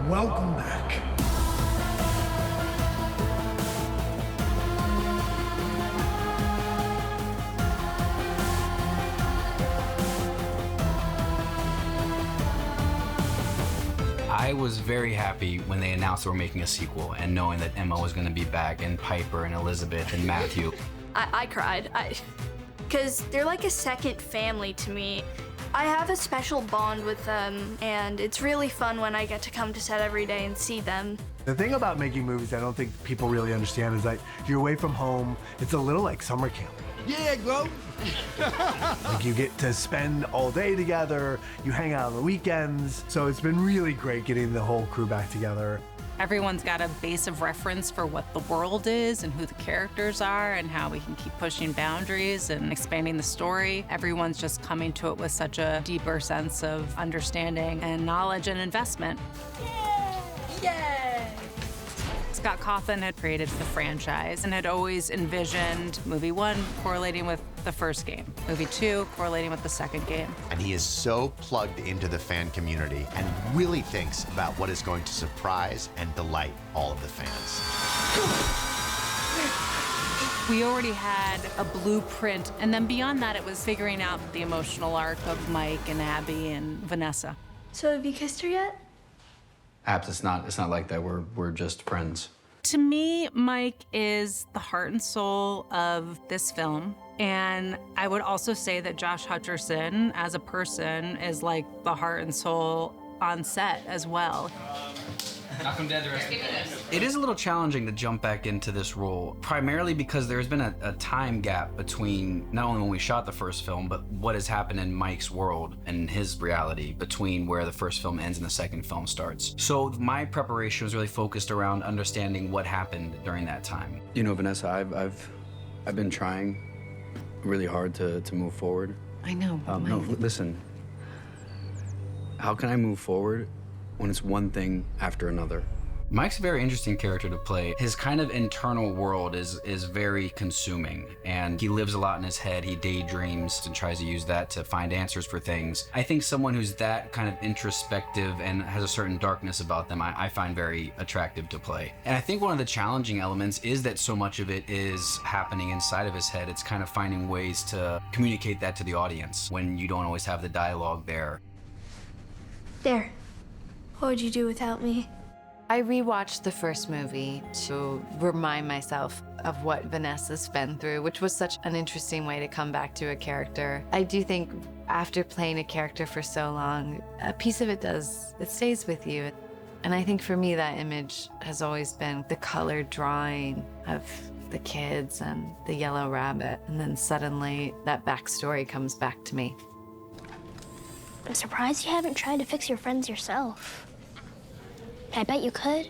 welcome back. I was very happy when they announced they were making a sequel and knowing that Emma was going to be back and Piper and Elizabeth and Matthew. I cried, because they're like a second family to me. I have a special bond with them, and it's really fun when I get to come to set every day and see them. The thing about making movies I don't think people really understand is that you're away from home. It's a little like summer camp. Yeah, Glow. Like you get to spend all day together, you hang out on the weekends. So it's been really great getting the whole crew back together. Everyone's got a base of reference for what the world is and who the characters are and how we can keep pushing boundaries and expanding the story. Everyone's just coming to it with such a deeper sense of understanding and knowledge and investment. Yay! Scott Cawthon had created the franchise and had always envisioned movie 1 correlating with the first game, movie 2 correlating with the second game. And he is so plugged into the fan community and really thinks about what is going to surprise and delight all of the fans. We already had a blueprint, and then beyond that, it was figuring out the emotional arc of Mike and Abby and Vanessa. So have you kissed her yet? Abs, it's not like that. We're just friends. To me, Mike is the heart and soul of this film. And I would also say that Josh Hutcherson, as a person, is like the heart and soul on set as well. It is a little challenging to jump back into this role, primarily because there's been a time gap between not only when we shot the first film, but what has happened in Mike's world and his reality between where the first film ends and the second film starts. So my preparation was really focused around understanding what happened during that time. You know, Vanessa, I've been trying really hard to move forward. I know. No, listen. How can I move forward when it's one thing after another? Mike's a very interesting character to play. His kind of internal world is very consuming, and he lives a lot in his head. He daydreams and tries to use that to find answers for things. I think someone who's that kind of introspective and has a certain darkness about them, I find very attractive to play. And I think one of the challenging elements is that so much of it is happening inside of his head. It's kind of finding ways to communicate that to the audience when you don't always have the dialogue there. There. What would you do without me? I rewatched the first movie to remind myself of what Vanessa's been through, which was such an interesting way to come back to a character. I do think after playing a character for so long, a piece of it stays with you. And I think for me, that image has always been the colored drawing of the kids and the yellow rabbit. And then suddenly that backstory comes back to me. I'm surprised you haven't tried to fix your friends yourself. I bet you could.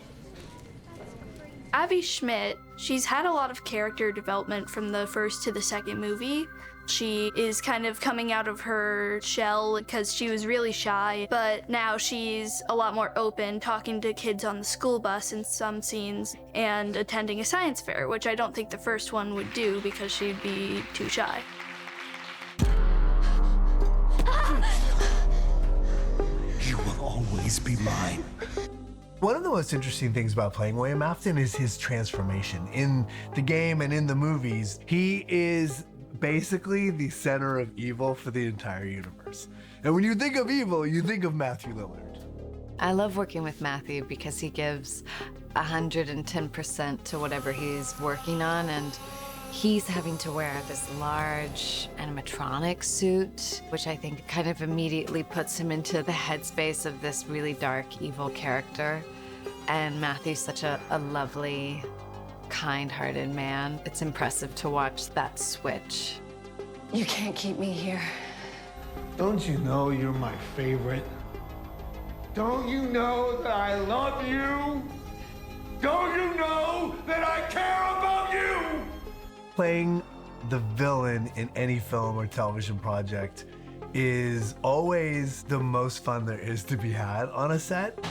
Abby Schmidt, she's had a lot of character development from the first to the second movie. She is kind of coming out of her shell because she was really shy, but now she's a lot more open, talking to kids on the school bus in some scenes and attending a science fair, which I don't think the first one would do because she'd be too shy. You will always be mine. One of the most interesting things about playing William Afton is his transformation. In the game and in the movies, he is basically the center of evil for the entire universe. And when you think of evil, you think of Matthew Lillard. I love working with Matthew because he gives 110% to whatever he's working on, and he's having to wear this large animatronic suit, which I think kind of immediately puts him into the headspace of this really dark, evil character. And Matthew's such a lovely, kind-hearted man. It's impressive to watch that switch. You can't keep me here. Don't you know you're my favorite? Don't you know that I love you? Don't you know that I care about you? Playing the villain in any film or television project is always the most fun there is to be had on a set.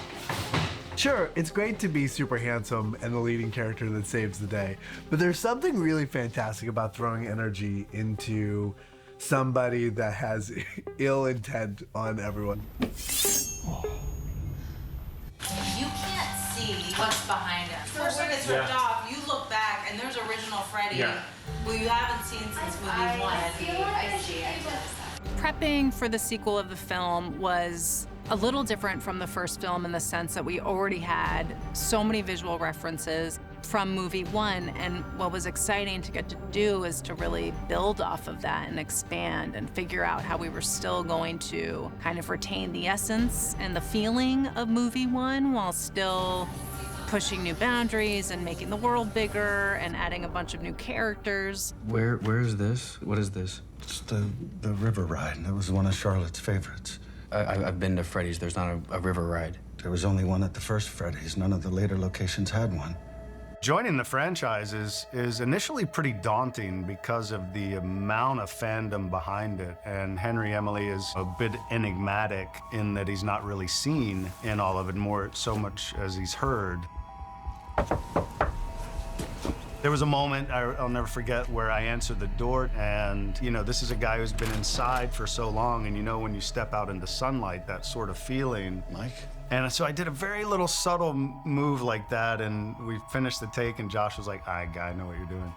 Sure, it's great to be super handsome and the leading character that saves the day, but there's something really fantastic about throwing energy into somebody that has ill intent on everyone. You what's behind him. First one gets ripped off, you look back, and there's original Freddy, who you haven't seen since movie one. I see. Prepping for the sequel of the film was a little different from the first film in the sense that we already had so many visual references from movie one, and what was exciting to get to do is to really build off of that and expand and figure out how we were still going to kind of retain the essence and the feeling of movie one while still pushing new boundaries and making the world bigger and adding a bunch of new characters. Where is this? What is this? It's the river ride. That was one of Charlotte's favorites. I've been to Freddy's. There's not a river ride. There was only one at the first Freddy's. None of the later locations had one. Joining the franchise is initially pretty daunting because of the amount of fandom behind it. And Henry Emily is a bit enigmatic in that he's not really seen in all of it, more so much as he's heard. There was a moment I'll never forget where I answered the door, and you know, this is a guy who's been inside for so long, and you know when you step out into sunlight, that sort of feeling. Mike? And so I did a very little subtle move like that, and we finished the take, and Josh was like, "All right, guy, I know what you're doing."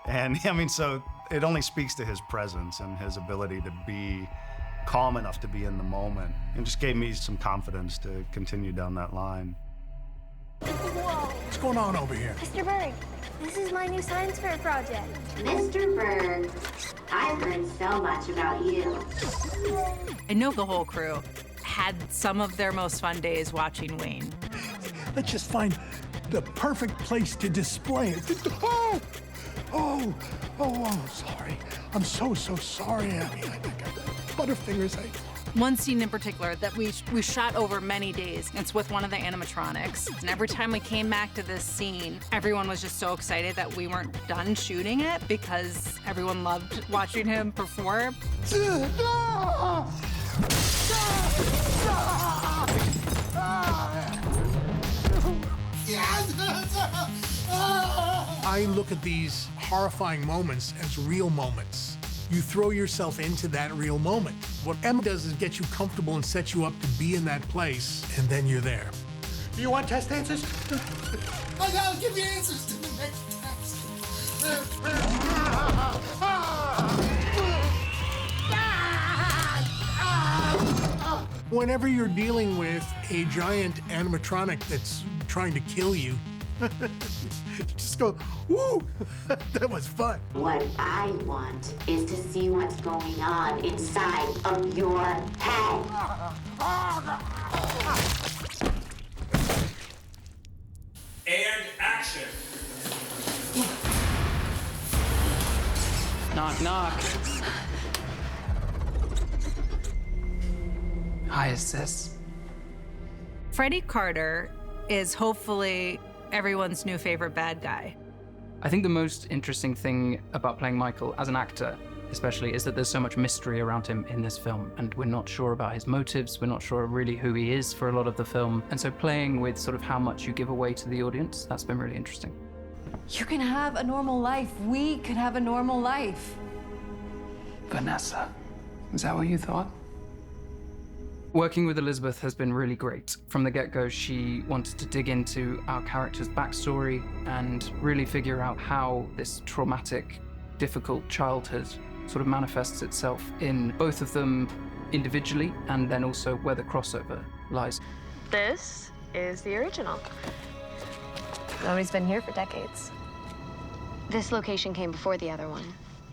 And I mean, so it only speaks to his presence and his ability to be calm enough to be in the moment, and just gave me some confidence to continue down that line. What's going on over here? Mr. Berg, this is my new science fair project. Mr. Berg, I've heard so much about you. I know the whole crew had some of their most fun days watching Wayne. Let's just find the perfect place to display it. Oh, sorry. I'm so sorry, Abby. I got butterfingers. One scene in particular that we shot over many days. It's with one of the animatronics. And every time we came back to this scene, everyone was just so excited that we weren't done shooting it because everyone loved watching him perform. I look at these horrifying moments as real moments. You throw yourself into that real moment. What Emma does is get you comfortable and set you up to be in that place, and then you're there. Do you want test answers? I'll give you answers to the next test. Whenever you're dealing with a giant animatronic that's trying to kill you, just go, woo, that was fun. What I want is to see what's going on inside of your head. And action. Knock, knock. Hi, is this? Freddy Carter is hopefully everyone's new favorite bad guy. I think the most interesting thing about playing Michael as an actor, especially, is that there's so much mystery around him in this film, and we're not sure about his motives, we're not sure really who he is for a lot of the film, and so playing with sort of how much you give away to the audience, that's been really interesting. You can have a normal life. We could have a normal life. Vanessa, is that what you thought? Working with Elizabeth has been really great. From the get-go, she wanted to dig into our character's backstory and really figure out how this traumatic, difficult childhood sort of manifests itself in both of them individually, and then also where the crossover lies. This is the original. Nobody's been here for decades. This location came before the other one.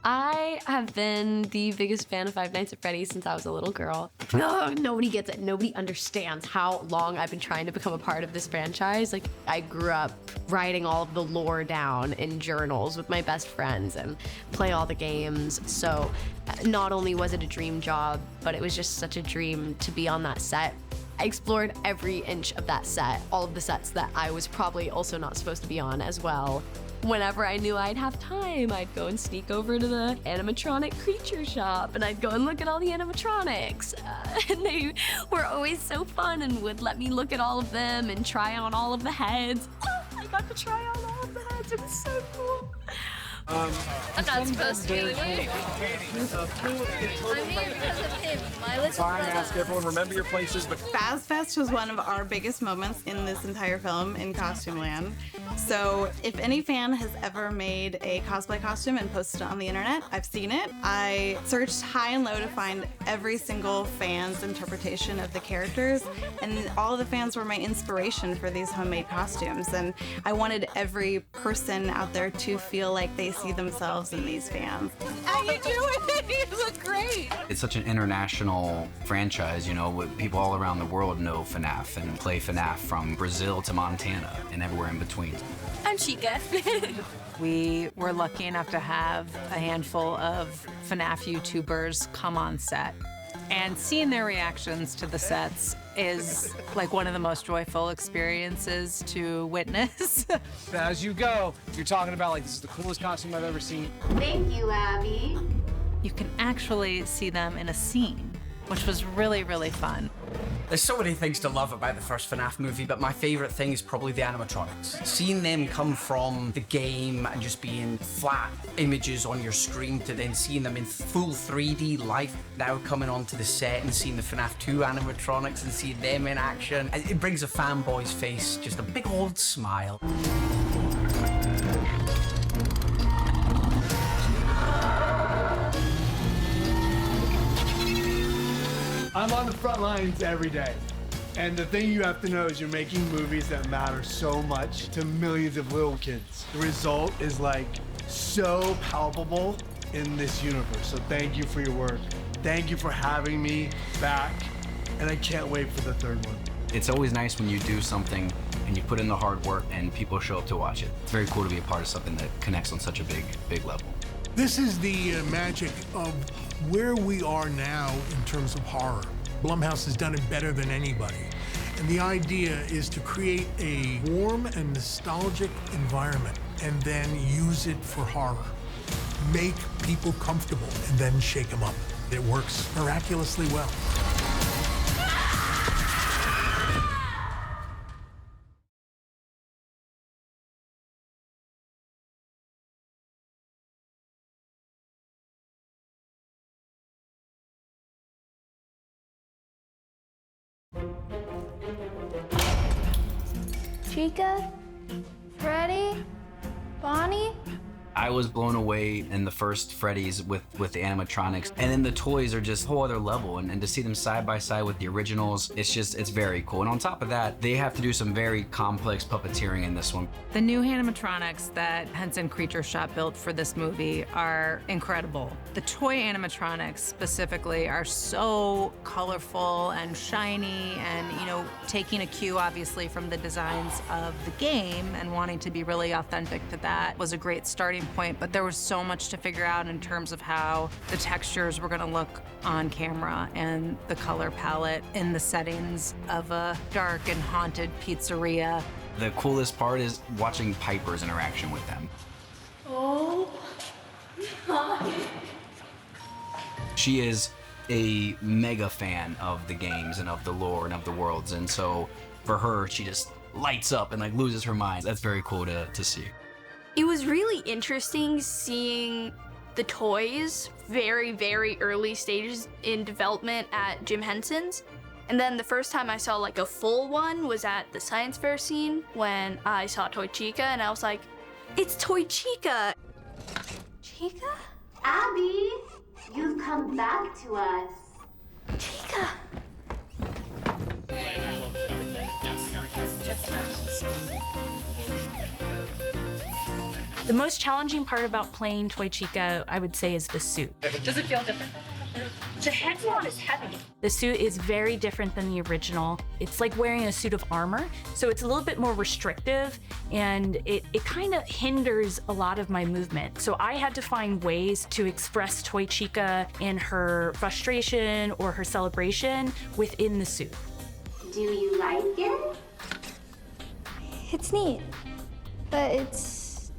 I have been the biggest fan of Five Nights at Freddy's since I was a little girl. Oh, nobody gets it. Nobody understands how long I've been trying to become a part of this franchise. Like, I grew up writing all of the lore down in journals with my best friends and play all the games. So not only was it a dream job, but it was just such a dream to be on that set. I explored every inch of that set, all of the sets that I was probably also not supposed to be on as well. Whenever I knew I'd have time, I'd go and sneak over to the animatronic creature shop, and I'd go and look at all the animatronics. And they were always so fun and would let me look at all of them and try on all of the heads. Oh, I got to try on all of the heads. It was so cool. I'm not supposed to be here. I'm here because of him. Lila's Fine, ask everyone, remember your places, but... FazFest was one of our biggest moments in this entire film in Costume Land. So if any fan has ever made a cosplay costume and posted it on the internet, I've seen it. I searched high and low to find every single fan's interpretation of the characters, and all of the fans were my inspiration for these homemade costumes. And I wanted every person out there to feel like they see themselves in these fans. How you doing? You look great. It's such an international franchise, you know, with people all around the world know FNAF and play FNAF from Brazil to Montana and everywhere in between. I'm Chica. We were lucky enough to have a handful of FNAF YouTubers come on set. And seeing their reactions to the sets is like one of the most joyful experiences to witness. As you go, you're talking about like, this is the coolest costume I've ever seen. Thank you, Abby. You can actually see them in a scene, which was really, really fun. There's so many things to love about the first FNAF movie, but my favorite thing is probably the animatronics. Seeing them come from the game and just being flat images on your screen to then seeing them in full 3D life, now coming onto the set and seeing the FNAF 2 animatronics and seeing them in action, it brings a fanboy's face just a big old smile. I'm on the front lines every day. And the thing you have to know is you're making movies that matter so much to millions of little kids. The result is like so palpable in this universe. So thank you for your work. Thank you for having me back. And I can't wait for the third one. It's always nice when you do something and you put in the hard work and people show up to watch it. It's very cool to be a part of something that connects on such a big level. This is the magic of where we are now in terms of horror. Blumhouse has done it better than anybody. And the idea is to create a warm and nostalgic environment and then use it for horror. Make people comfortable and then shake them up. It works miraculously well. Chica? Freddy? Bonnie? I was blown away in the first Freddy's with the animatronics, and then the toys are just a whole other level, and to see them side by side with the originals, it's very cool. And on top of that, they have to do some very complex puppeteering in this one. The new animatronics that Henson Creature Shop built for this movie are incredible. The toy animatronics specifically are so colorful and shiny, and, you know, taking a cue obviously from the designs of the game and wanting to be really authentic to that was a great starting point, but there was so much to figure out in terms of how the textures were gonna look on camera and the color palette in the settings of a dark and haunted pizzeria. The coolest part is watching Piper's interaction with them. Oh my. She is a mega fan of the games and of the lore and of the worlds, and so for her, she just lights up and like loses her mind. That's very cool to see. It was really interesting seeing the toys very, very early stages in development at Jim Henson's. And then the first time I saw like a full one was at the science fair scene when I saw Toy Chica, and I was like, it's Toy Chica! Chica? Abby, you've come back to us. Chica! The most challenging part about playing Toy Chica, I would say, is the suit. Does it feel different? The headphone is heavy. The suit is very different than the original. It's like wearing a suit of armor, so it's a little bit more restrictive, and it kind of hinders a lot of my movement. So I had to find ways to express Toy Chica in her frustration or her celebration within the suit. Do you like it? It's neat, but it's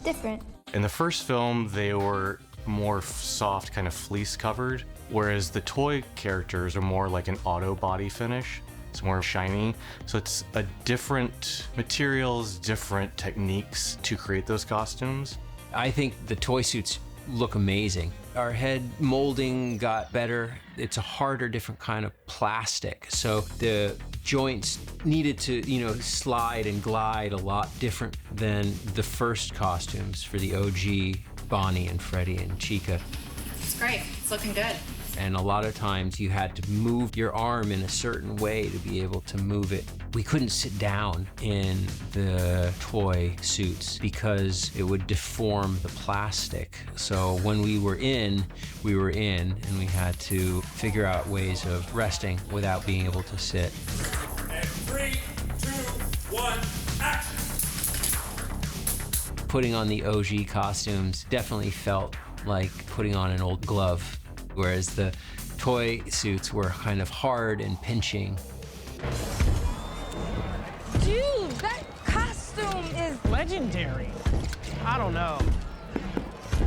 different. In the first film, they were more soft, kind of fleece covered, whereas the toy characters are more like an auto body finish. It's more shiny. So it's a different materials, different techniques to create those costumes. I think the toy suits look amazing. Our head molding got better. It's a harder, different kind of plastic. So the joints needed to, you know, slide and glide a lot different than the first costumes for the OG Bonnie and Freddy and Chica. It's great. It's looking good. And a lot of times you had to move your arm in a certain way to be able to move it. We couldn't sit down in the toy suits because it would deform the plastic. So when we were in, and we had to figure out ways of resting without being able to sit. And 3, 2, 1, action! Putting on the OG costumes definitely felt like putting on an old glove, whereas the toy suits were kind of hard and pinching. Dude, that costume is legendary. I don't know.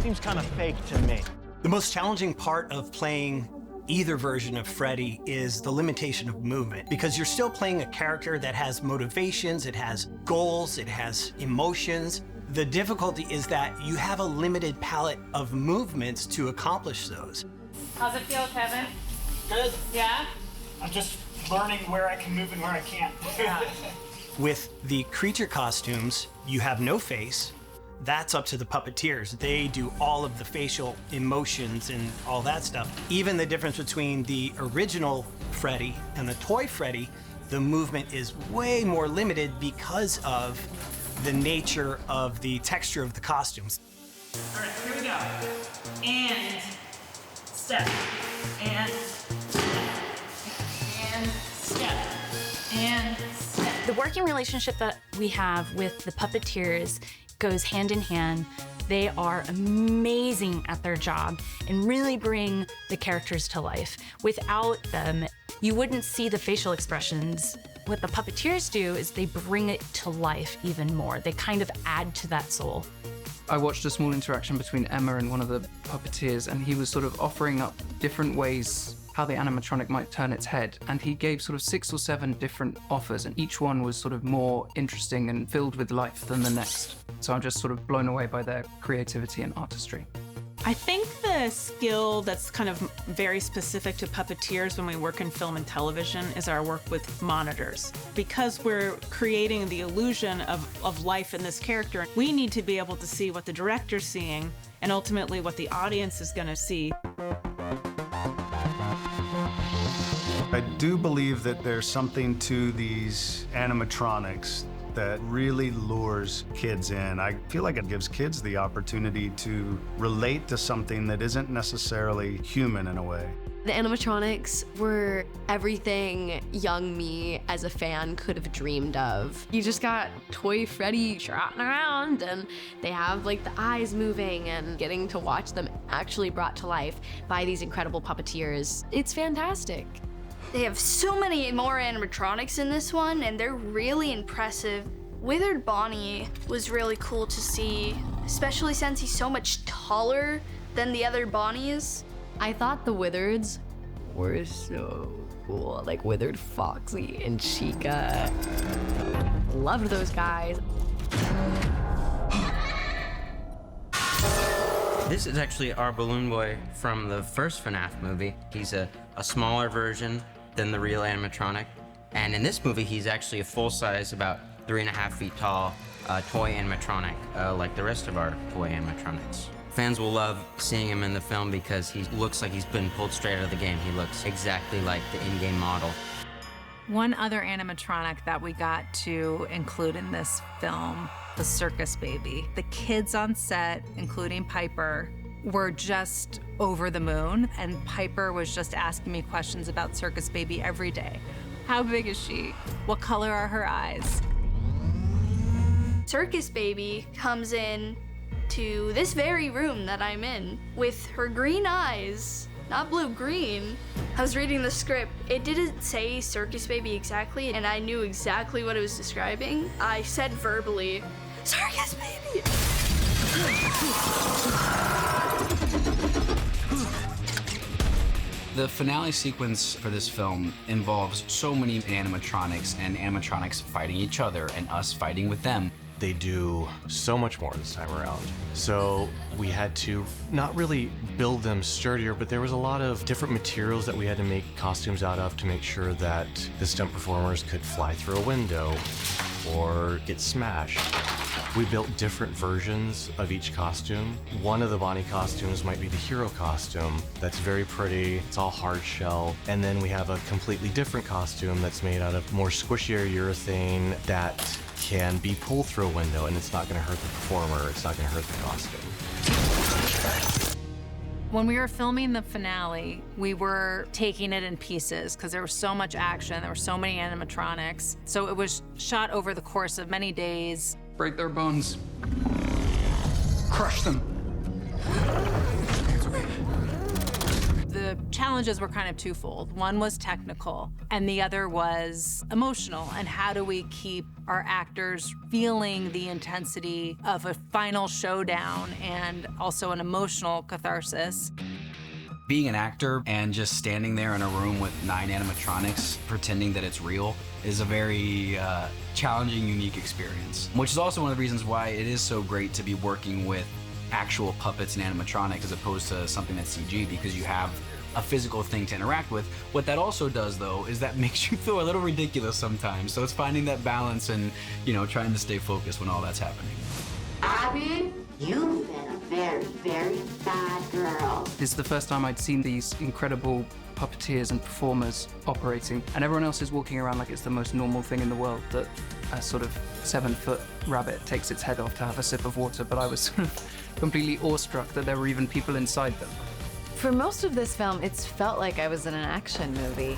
Seems kind of fake to me. The most challenging part of playing either version of Freddy is the limitation of movement, because you're still playing a character that has motivations, it has goals, it has emotions. The difficulty is that you have a limited palette of movements to accomplish those. How's it feel, Kevin? Good. Yeah? I'm just learning where I can move and where I can't. With the creature costumes, you have no face. That's up to the puppeteers. They do all of the facial emotions and all that stuff. Even the difference between the original Freddy and the toy Freddy, the movement is way more limited because of the nature of the texture of the costumes. All right, here we go. And step. And step. And step. The working relationship that we have with the puppeteers goes hand in hand. They are amazing at their job and really bring the characters to life. Without them, you wouldn't see the facial expressions. What the puppeteers do is they bring it to life even more. They kind of add to that soul. I watched a small interaction between Emma and one of the puppeteers, and he was sort of offering up different ways how the animatronic might turn its head. And he gave sort of 6 or 7 different offers, and each one was sort of more interesting and filled with life than the next. So I'm just sort of blown away by their creativity and artistry. I think the skill that's kind of very specific to puppeteers when we work in film and television is our work with monitors. Because we're creating the illusion of life in this character, we need to be able to see what the director's seeing and ultimately what the audience is going to see. I do believe that there's something to these animatronics that really lures kids in. I feel like it gives kids the opportunity to relate to something that isn't necessarily human in a way. The animatronics were everything young me as a fan could have dreamed of. You just got toy Freddy trotting around, and they have like the eyes moving, and getting to watch them actually brought to life by these incredible puppeteers. It's fantastic. They have so many more animatronics in this one, and they're really impressive. Withered Bonnie was really cool to see, especially since he's so much taller than the other Bonnies. I thought the Withereds were so cool, like Withered Foxy and Chica. Loved those guys. This is actually our balloon boy from the first FNAF movie. He's a smaller version than the real animatronic. And in this movie, he's actually a full-size, about 3.5 feet tall toy animatronic, like the rest of our toy animatronics. Fans will love seeing him in the film because he looks like he's been pulled straight out of the game. He looks exactly like the in-game model. One other animatronic that we got to include in this film, the Circus Baby. The kids on set, including Piper, were just over the moon, and Piper was just asking me questions about Circus Baby every day. How big is she? What color are her eyes? Circus Baby comes in to this very room that I'm in with her green eyes, not blue-green. I was reading the script. It didn't say Circus Baby exactly, and I knew exactly what it was describing. I said verbally, Circus Baby! The finale sequence for this film involves so many animatronics and animatronics fighting each other and us fighting with them. they do so much more this time around. So we had to not really build them sturdier, but there was a lot of different materials that we had to make costumes out of to make sure that the stunt performers could fly through a window or get smashed. We built different versions of each costume. One of the Bonnie costumes might be the hero costume. That's very pretty, it's all hard shell. And then we have a completely different costume that's made out of more squishier urethane that can be pulled through a window, and it's not gonna hurt the performer, it's not gonna hurt the costume. When we were filming the finale, we were taking it in pieces because there was so much action, there were so many animatronics. So it was shot over the course of many days. Break their bones. Crush them. The challenges were kind of twofold. One was technical, and the other was emotional. And how do we keep our actors feeling the intensity of a final showdown and also an emotional catharsis? Being an actor and just standing there in a room with 9 animatronics pretending that it's real is a very challenging, unique experience. Which is also one of the reasons why it is so great to be working with actual puppets and animatronics as opposed to something that's CG, because you have a physical thing to interact with. What that also does, though, is that makes you feel a little ridiculous sometimes. So it's finding that balance and, you know, trying to stay focused when all that's happening. Abby, you've been a very, very bad girl. This is the first time I'd seen these incredible puppeteers and performers operating, and everyone else is walking around like it's the most normal thing in the world that a sort of 7-foot rabbit takes its head off to have a sip of water, but I was sort of completely awestruck that there were even people inside them. For most of this film, it's felt like I was in an action movie,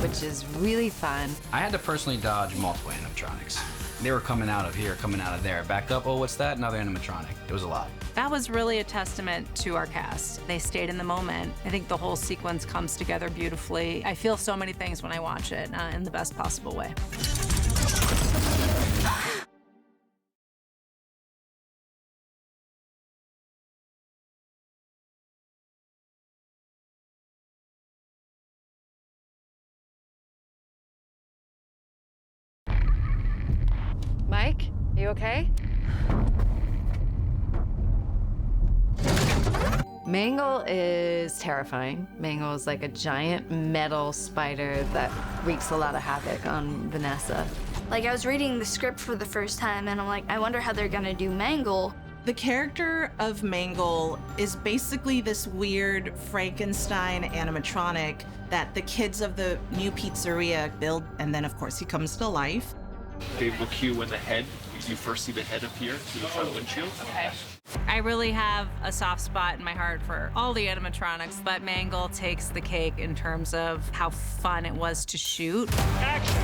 which is really fun. I had to personally dodge multiple animatronics. They were coming out of here, coming out of there. Back up, oh, what's that? Another animatronic. It was a lot. That was really a testament to our cast. They stayed in the moment. I think the whole sequence comes together beautifully. I feel so many things when I watch it in the best possible way. Mike, you okay? Mangle is terrifying. Mangle is like a giant metal spider that wreaks a lot of havoc on Vanessa. Like, I was reading the script for the first time, and I'm like, I wonder how they're gonna do Mangle. The character of Mangle is basically this weird Frankenstein animatronic that the kids of the new pizzeria build, and then of course he comes to life. They will cue when the head, you first see the head appear through the front windshield. Okay. I really have a soft spot in my heart for all the animatronics, but Mangle takes the cake in terms of how fun it was to shoot. Action!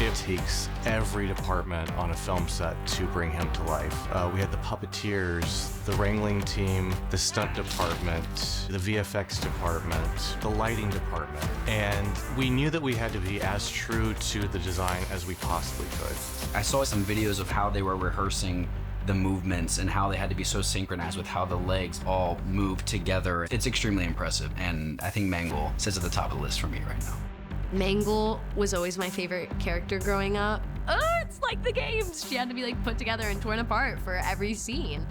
It takes every department on a film set to bring him to life. We had the puppeteers, the wrangling team, the stunt department, the VFX department, the lighting department. And we knew that we had to be as true to the design as we possibly could. I saw some videos of how they were rehearsing the movements and how they had to be so synchronized with how the legs all move together. It's extremely impressive, and I think Mangle sits at the top of the list for me right now. Mangle was always my favorite character growing up. Oh, it's like the games. She had to be like put together and torn apart for every scene.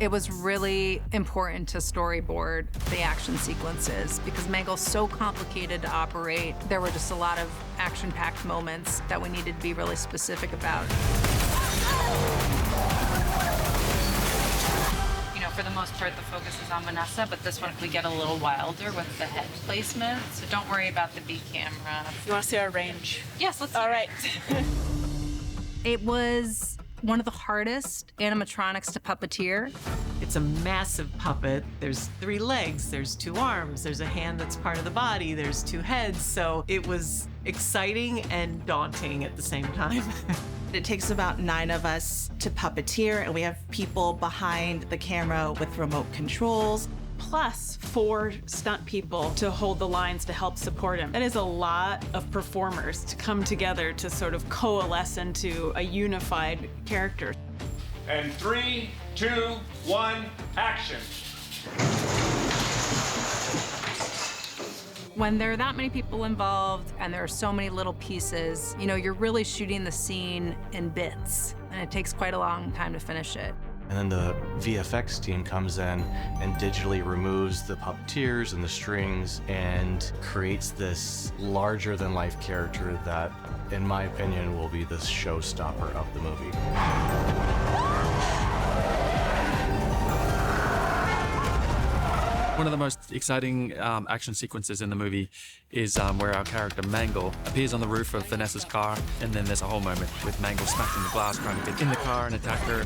It was really important to storyboard the action sequences because Mangle's so complicated to operate. There were just a lot of action-packed moments that we needed to be really specific about. For the most part, the focus is on Vanessa, but this one we get a little wilder with the head placement, so don't worry about the B camera. You want to see our range? Yes, let's. All right. It was one of the hardest animatronics to puppeteer. It's a massive puppet. There's 3 legs, there's 2 arms, there's a hand that's part of the body, there's 2 heads, so it was exciting and daunting at the same time. It takes about 9 of us to puppeteer, and we have people behind the camera with remote controls, plus 4 stunt people to hold the lines to help support him. That is a lot of performers to come together to sort of coalesce into a unified character. And 3, 2, 1, action. When there are that many people involved and there are so many little pieces, you know, you're really shooting the scene in bits, and it takes quite a long time to finish it. And then the VFX team comes in and digitally removes the puppeteers and the strings and creates this larger-than-life character that, in my opinion, will be the showstopper of the movie. One of the most exciting action sequences in the movie is where our character Mangle appears on the roof of Vanessa's car, and then there's a whole moment with Mangle smashing the glass, trying to get in the car and attack her.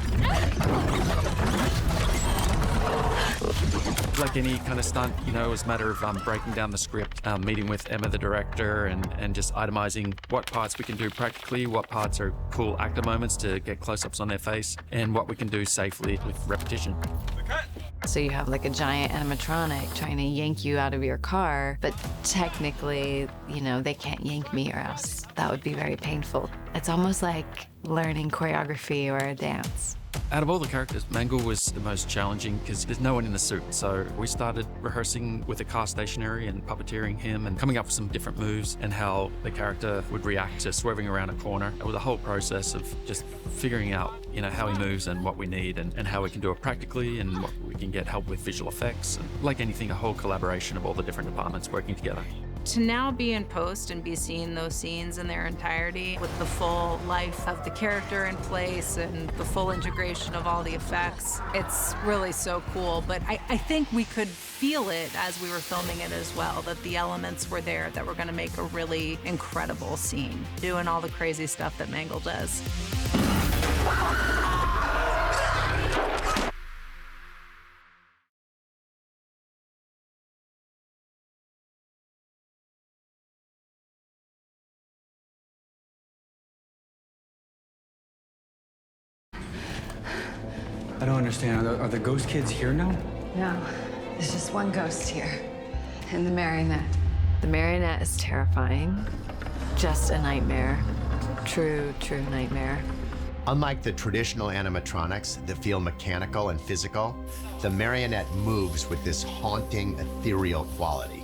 Like any kind of stunt, you know, it was a matter of breaking down the script, meeting with Emma, the director, and just itemizing what parts we can do practically, what parts are cool actor moments to get close-ups on their face, and what we can do safely with repetition. So you have like a giant animatronic trying to yank you out of your car, but technically, you know, they can't yank me or else that would be very painful. It's almost like learning choreography or a dance. Out of all the characters, Mangle was the most challenging because there's no one in the suit. So we started rehearsing with the car stationary and puppeteering him and coming up with some different moves and how the character would react to swerving around a corner. It was a whole process of just figuring out, you know, how he moves and what we need and how we can do it practically and what we can get help with visual effects. And like anything, a whole collaboration of all the different departments working together. To now be in post and be seeing those scenes in their entirety with the full life of the character in place and the full integration of all the effects, it's really so cool. But I think we could feel it as we were filming it as well, that the elements were there that were gonna make a really incredible scene, doing all the crazy stuff that Mangle does. I don't understand. Are the ghost kids here now? No, there's just one ghost here, and the marionette. The marionette is terrifying. Just a nightmare. True nightmare. Unlike the traditional animatronics that feel mechanical and physical, the marionette moves with this haunting, ethereal quality.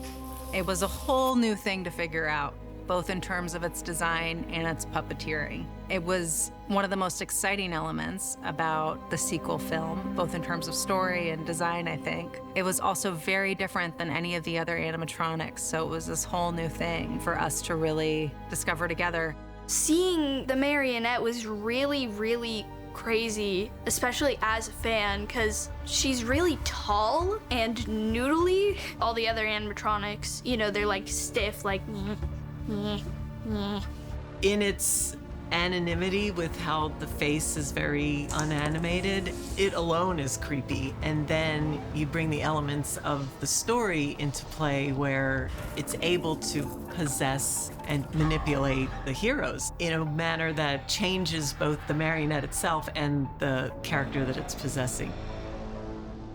It was a whole new thing to figure out, both in terms of its design and its puppeteering. It was one of the most exciting elements about the sequel film, both in terms of story and design, I think. It was also very different than any of the other animatronics, so it was this whole new thing for us to really discover together. Seeing the marionette was really, really crazy, especially as a fan, because she's really tall and noodly. All the other animatronics, you know, they're like stiff, like in its anonymity with how the face is very unanimated, it alone is creepy. And then you bring the elements of the story into play where it's able to possess and manipulate the heroes in a manner that changes both the marionette itself and the character that it's possessing.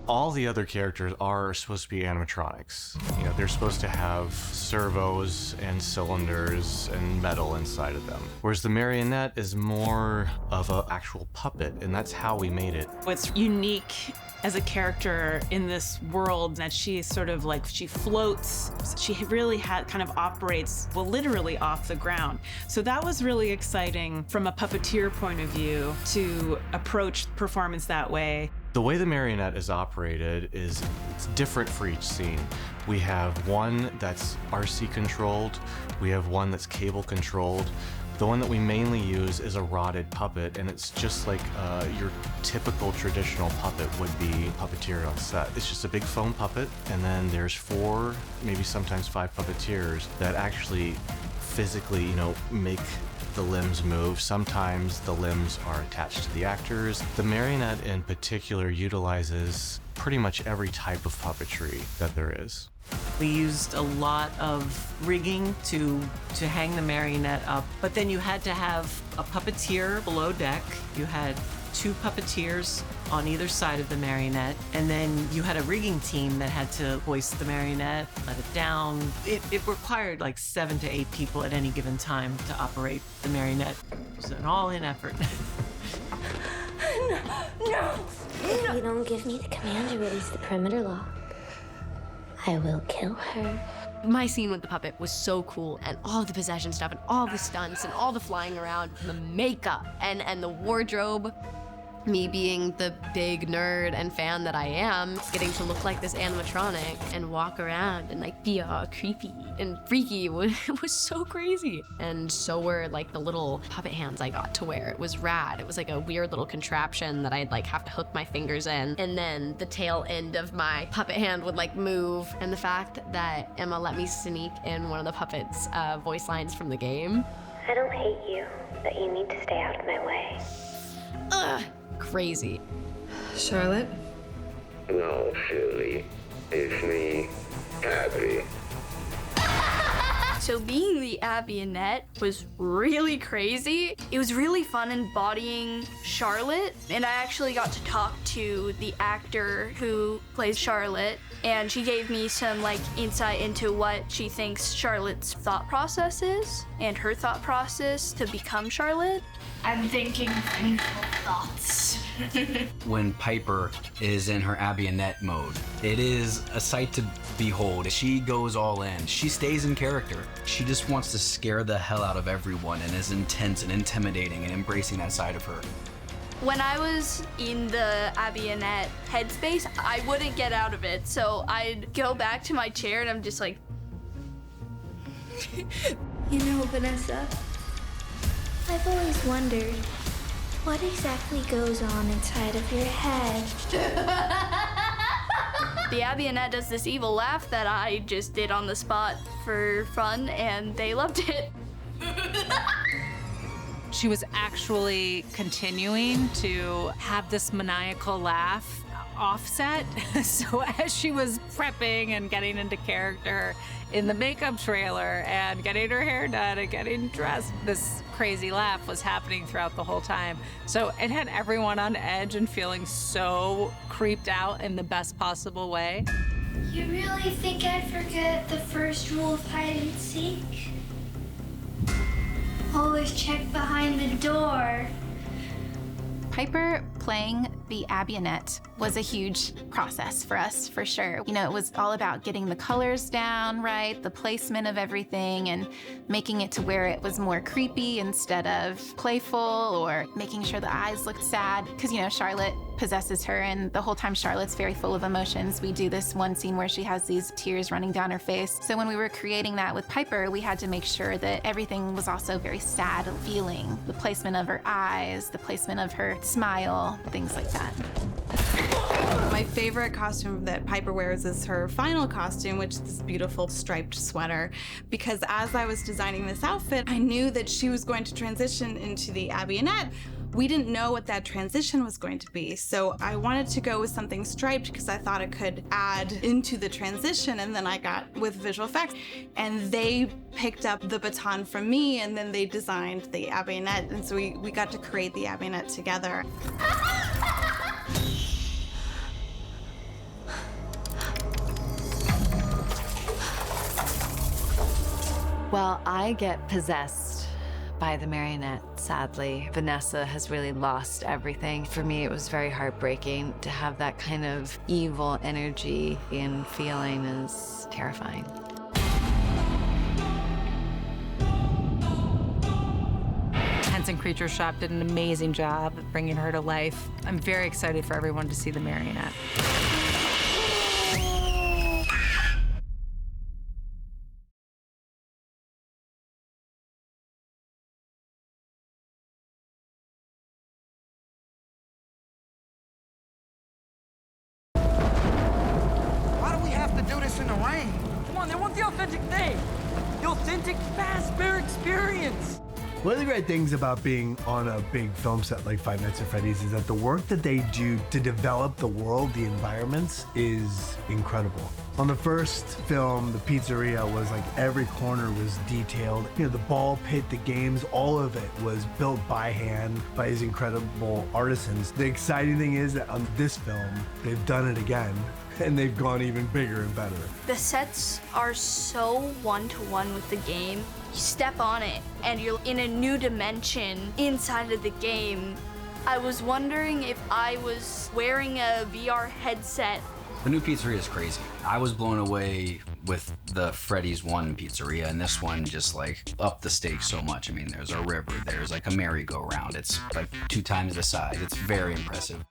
All the other characters are supposed to be animatronics. You know, they're supposed to have servos and cylinders and metal inside of them. Whereas the marionette is more of an actual puppet, and that's how we made it. What's unique as a character in this world that she sort of like, she floats, she really kind of operates, well, literally off the ground. So that was really exciting from a puppeteer point of view to approach performance that way. The way the marionette is operated is it's different for each scene. We have one that's RC controlled, we have one that's cable controlled. The one that we mainly use is a rotted puppet, and it's just like your typical traditional puppet would be puppeteered on set. It's just a big foam puppet, and then there's 4, maybe sometimes 5 puppeteers that actually physically, you know, make the limbs move. Sometimes the limbs are attached to the actors. The marionette in particular utilizes pretty much every type of puppetry that there is. We used a lot of rigging to hang the marionette up, but then you had to have a puppeteer below deck. You had 2 puppeteers on either side of the marionette, and then you had a rigging team that had to hoist the marionette, let it down. It required like 7 to 8 people at any given time to operate the marionette. It was an all-in effort. No! If you don't give me the command to release the perimeter lock, I will kill her. My scene with the puppet was so cool, and all the possession stuff, and all the stunts, and all the flying around, the makeup, and the wardrobe. Me being the big nerd and fan that I am, getting to look like this animatronic and walk around and like be all creepy and freaky was so crazy. And so were like the little puppet hands I got to wear. It was rad. It was like a weird little contraption that I'd like have to hook my fingers in, and then the tail end of my puppet hand would like move. And the fact that Emma let me sneak in one of the puppet's voice lines from the game. I don't hate you, but you need to stay out of my way. Ugh. Crazy. Charlotte? No, silly. It's me, Abby. So being the Abby Annette was really crazy. It was really fun embodying Charlotte, and I actually got to talk to the actor who plays Charlotte, and she gave me some like insight into what she thinks Charlotte's thought process is and her thought process to become Charlotte. I'm thinking painful thoughts. When Piper is in her Abby Annette mode, it is a sight to behold. She goes all in. She stays in character. She just wants to scare the hell out of everyone and is intense and intimidating and embracing that side of her. When I was in the Abby Annette headspace, I wouldn't get out of it. So I'd go back to my chair and I'm just like, You know, Vanessa, I've always wondered, what exactly goes on inside of your head? The Abby Annette does this evil laugh that I just did on the spot for fun, and they loved it. She was actually continuing to have this maniacal laugh offset. So as she was prepping and getting into character in the makeup trailer and getting her hair done and getting dressed, this crazy laugh was happening throughout the whole time. So it had everyone on edge and feeling so creeped out in the best possible way. You really think I'd forget the first rule of hide and seek? Always check behind the door. Piper playing the Abby Annette was a huge process for us, for sure. You know, it was all about getting the colors down right, the placement of everything, and making it to where it was more creepy instead of playful, or making sure the eyes looked sad. Because, you know, Charlotte possesses her, and the whole time Charlotte's very full of emotions. We do this one scene where she has these tears running down her face. So when we were creating that with Piper, we had to make sure that everything was also very sad feeling. The placement of her eyes, the placement of her smile, things like that. My favorite costume that Piper wears is her final costume, which is this beautiful striped sweater. Because as I was designing this outfit, I knew that she was going to transition into the Abby Annette. We didn't know what that transition was going to be, so I wanted to go with something striped because I thought it could add into the transition, and then I got with visual effects, and they picked up the baton from me, and then they designed the Abby Annette, and so we got to create the Abby Annette together. Well, I get possessed by the marionette, sadly. Vanessa has really lost everything. For me, it was very heartbreaking to have that kind of evil energy and feeling is terrifying. Henson Creature Shop did an amazing job of bringing her to life. I'm very excited for everyone to see the marionette. Why do we have to do this in the rain? Come on, they want the authentic thing. The authentic fast bear experience. One of the great things about being on a big film set like Five Nights at Freddy's is that the work that they do to develop the world, the environments, is incredible. On the first film, the pizzeria was like every corner was detailed. You know, the ball pit, the games, all of it was built by hand by these incredible artisans. The exciting thing is that on this film, they've done it again, and they've gone even bigger and better. The sets are so one-to-one with the game. You step on it, and you're in a new dimension inside of the game. I was wondering if I was wearing a VR headset The new pizzeria is crazy. I was blown away with the Freddy's 1 pizzeria, and this one just like upped the stakes so much. I mean, there's a river, there's like a merry-go-round. It's like 2 times the size. It's very impressive.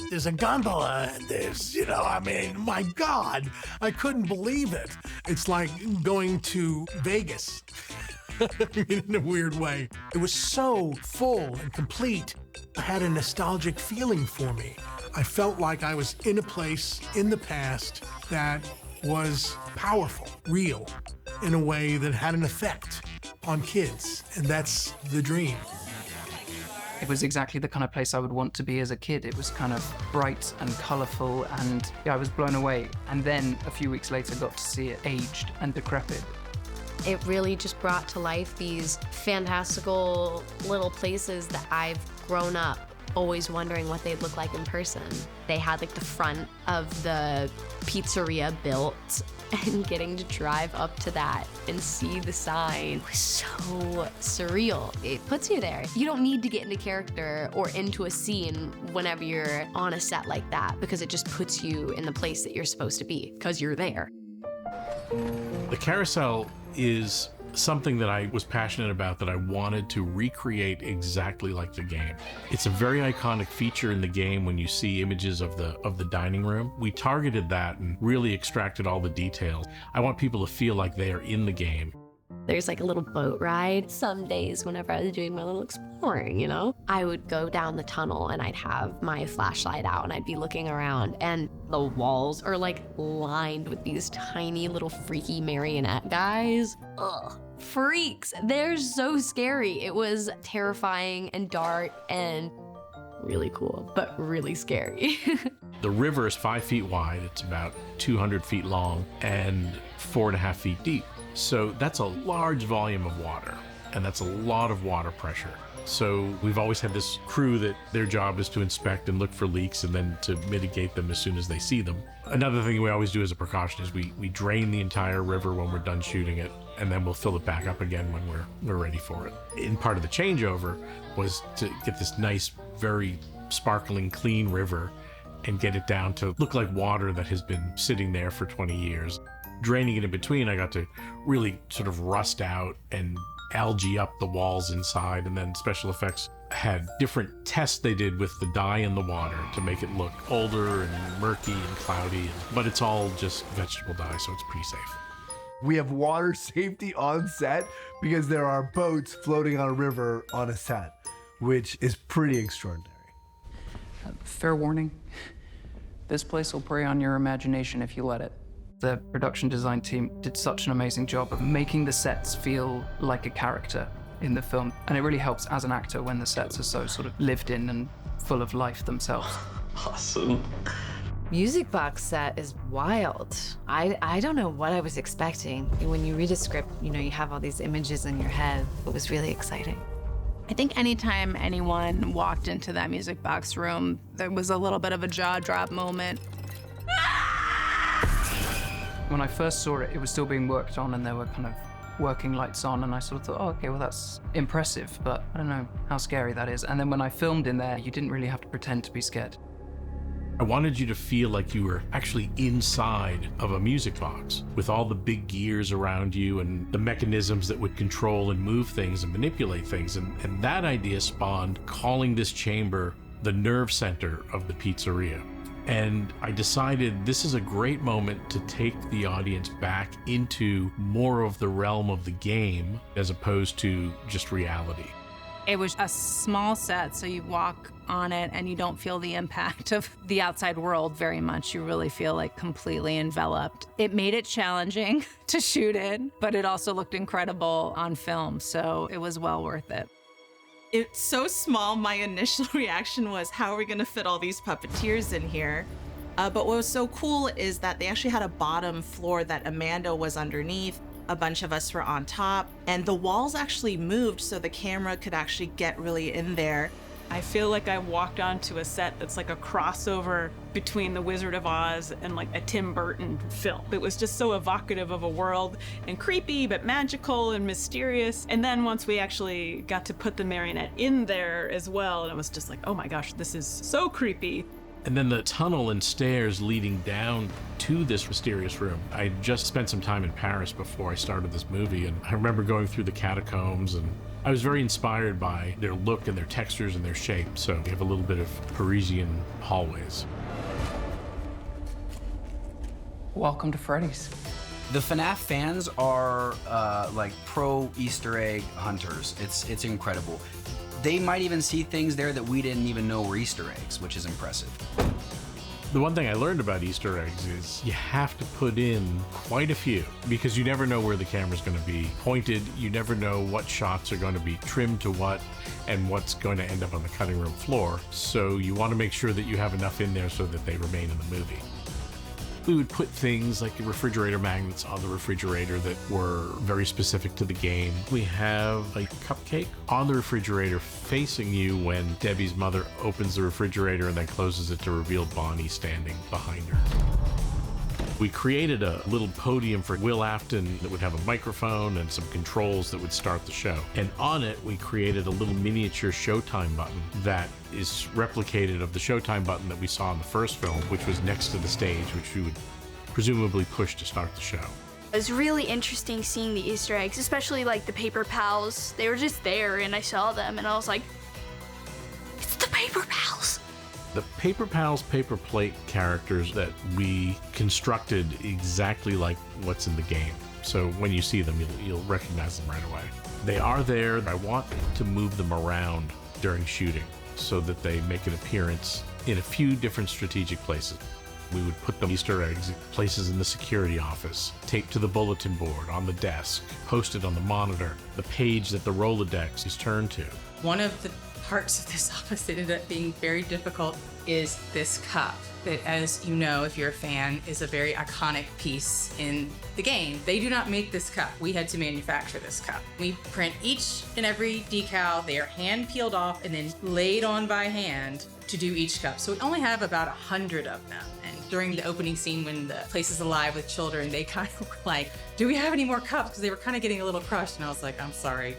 There's a gondola, and there's, I mean, my God, I couldn't believe it. It's like going to Vegas in a weird way. It was so full and complete. It had a nostalgic feeling for me. I felt like I was in a place in the past that was powerful, real, in a way that had an effect on kids, and that's the dream. It was exactly the kind of place I would want to be as a kid. It was kind of bright and colorful, and I was blown away. And then a few weeks later got to see it aged and decrepit. It really just brought to life these fantastical little places that I've grown up always wondering what they'd look like in person. They had like the front of the pizzeria built, and getting to drive up to that and see the sign was so surreal. It puts you there. You don't need to get into character or into a scene whenever you're on a set like that, because it just puts you in the place that you're supposed to be, because you're there. The carousel is something that I was passionate about, that I wanted to recreate exactly like the game. It's a very iconic feature in the game when you see images of the dining room. We targeted that and really extracted all the details. I want people to feel like they are in the game. There's like a little boat ride. Some days whenever I was doing my little exploring, I would go down the tunnel and I'd have my flashlight out and I'd be looking around, and the walls are like lined with these tiny little freaky marionette guys. Ugh. Freaks. They're so scary. It was terrifying and dark and really cool, but really scary. The river is 5 feet wide. It's about 200 feet long and 4.5 feet deep. So that's a large volume of water, and that's a lot of water pressure. So we've always had this crew that their job is to inspect and look for leaks and then to mitigate them as soon as they see them. Another thing we always do as a precaution is we drain the entire river when we're done shooting it, and then we'll fill it back up again when we're ready for it. And part of the changeover was to get this nice, very sparkling, clean river and get it down to look like water that has been sitting there for 20 years. Draining it in between, I got to really sort of rust out and algae up the walls inside, and then special effects had different tests they did with the dye in the water to make it look older and murky and cloudy, but it's all just vegetable dye, so it's pretty safe. We have water safety on set because there are boats floating on a river on a set, which is pretty extraordinary. Fair warning, this place will prey on your imagination if you let it. The production design team did such an amazing job of making the sets feel like a character in the film. And it really helps as an actor when the sets are so sort of lived in and full of life themselves. Awesome. Music box set is wild. I don't know what I was expecting. When you read a script, you have all these images in your head. It was really exciting. I think anytime anyone walked into that music box room, there was a little bit of a jaw drop moment. When I first saw it, it was still being worked on and there were kind of working lights on, and I sort of thought, oh, okay, well, that's impressive, but I don't know how scary that is. And then when I filmed in there, you didn't really have to pretend to be scared. I wanted you to feel like you were actually inside of a music box with all the big gears around you and the mechanisms that would control and move things and manipulate things. And that idea spawned calling this chamber the nerve center of the pizzeria. And I decided this is a great moment to take the audience back into more of the realm of the game as opposed to just reality. It was a small set, so you walk on it and you don't feel the impact of the outside world very much. You really feel like completely enveloped. It made it challenging to shoot in, but it also looked incredible on film, so it was well worth it. It's so small, my initial reaction was, how are we gonna fit all these puppeteers in here? But what was so cool is that they actually had a bottom floor that Amanda was underneath. A bunch of us were on top, and the walls actually moved so the camera could actually get really in there. I feel like I walked onto a set that's like a crossover between The Wizard of Oz and like a Tim Burton film. It was just so evocative of a world and creepy, but magical and mysterious. And then once we actually got to put the marionette in there as well, and it was just like, oh my gosh, this is so creepy. And then the tunnel and stairs leading down to this mysterious room. I just spent some time in Paris before I started this movie, and I remember going through the catacombs, and I was very inspired by their look and their textures and their shape. So we have a little bit of Parisian hallways. Welcome to Freddy's. The FNAF fans are like pro Easter egg hunters. It's incredible. They might even see things there that we didn't even know were Easter eggs, which is impressive. The one thing I learned about Easter eggs is you have to put in quite a few because you never know where the camera's going to be pointed. You never know what shots are going to be trimmed to what and what's going to end up on the cutting room floor. So you want to make sure that you have enough in there so that they remain in the movie. We would put things like refrigerator magnets on the refrigerator that were very specific to the game. We have a cupcake on the refrigerator facing you when Debbie's mother opens the refrigerator and then closes it to reveal Bonnie standing behind her. We created a little podium for Will Afton that would have a microphone and some controls that would start the show. And on it, we created a little miniature Showtime button that is replicated of the Showtime button that we saw in the first film, which was next to the stage, which we would presumably push to start the show. It was really interesting seeing the Easter eggs, especially like the paper pals. They were just there and I saw them and I was like, it's the paper pals. The Paper Pals paper plate characters that we constructed exactly like what's in the game. So when you see them, you'll recognize them right away. They are there. I want to move them around during shooting so that they make an appearance in a few different strategic places. We would put the Easter eggs in places in the security office, taped to the bulletin board, on the desk, posted on the monitor, the page that the Rolodex is turned to. One of the parts of this office that ended up being very difficult is this cup that, as you know, if you're a fan, is a very iconic piece in the game. They do not make this cup. We had to manufacture this cup. We print each and every decal. They are hand peeled off and then laid on by hand to do each cup. So we only have about 100 of them. And during the opening scene when the place is alive with children, they kind of were like, do we have any more cups? Because they were kind of getting a little crushed. And I was like, I'm sorry.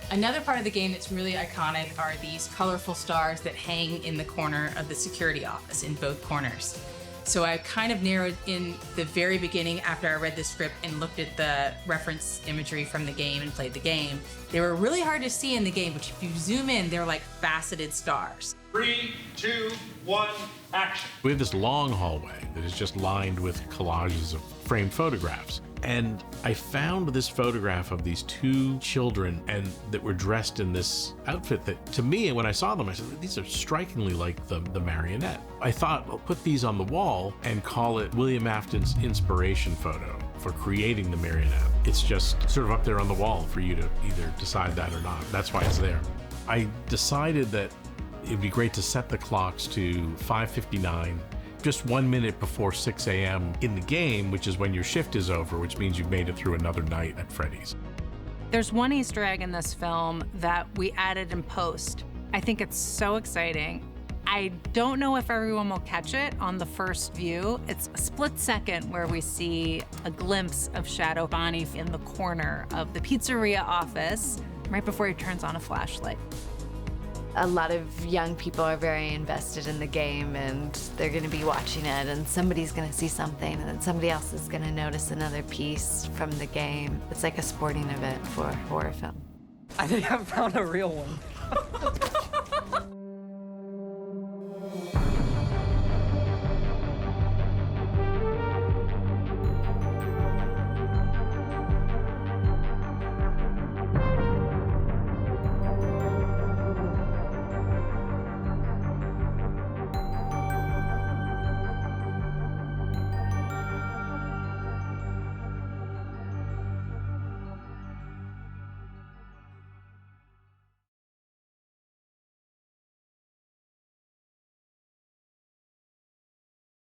Another part of the game that's really iconic are these colorful stars that hang in the corner of the security office in both corners. So I kind of narrowed in the very beginning after I read the script and looked at the reference imagery from the game and played the game. They were really hard to see in the game, but if you zoom in, they're like faceted stars. 3, 2, 1, action. We have this long hallway that is just lined with collages of framed photographs. And I found this photograph of these two children and that were dressed in this outfit that, to me, when I saw them, I said, these are strikingly like the marionette. I thought, well, put these on the wall and call it William Afton's inspiration photo for creating the marionette. It's just sort of up there on the wall for you to either decide that or not. That's why it's there. I decided that it'd be great to set the clocks to 5:59, just 1 minute before 6 a.m. in the game, which is when your shift is over, which means you've made it through another night at Freddy's. There's one Easter egg in this film that we added in post. I think it's so exciting. I don't know if everyone will catch it on the first view. It's a split second where we see a glimpse of Shadow Bonnie in the corner of the pizzeria office right before he turns on a flashlight. A lot of young people are very invested in the game and they're going to be watching it and somebody's going to see something and then somebody else is going to notice another piece from the game. It's like a sporting event for a horror film. I think I found a real one.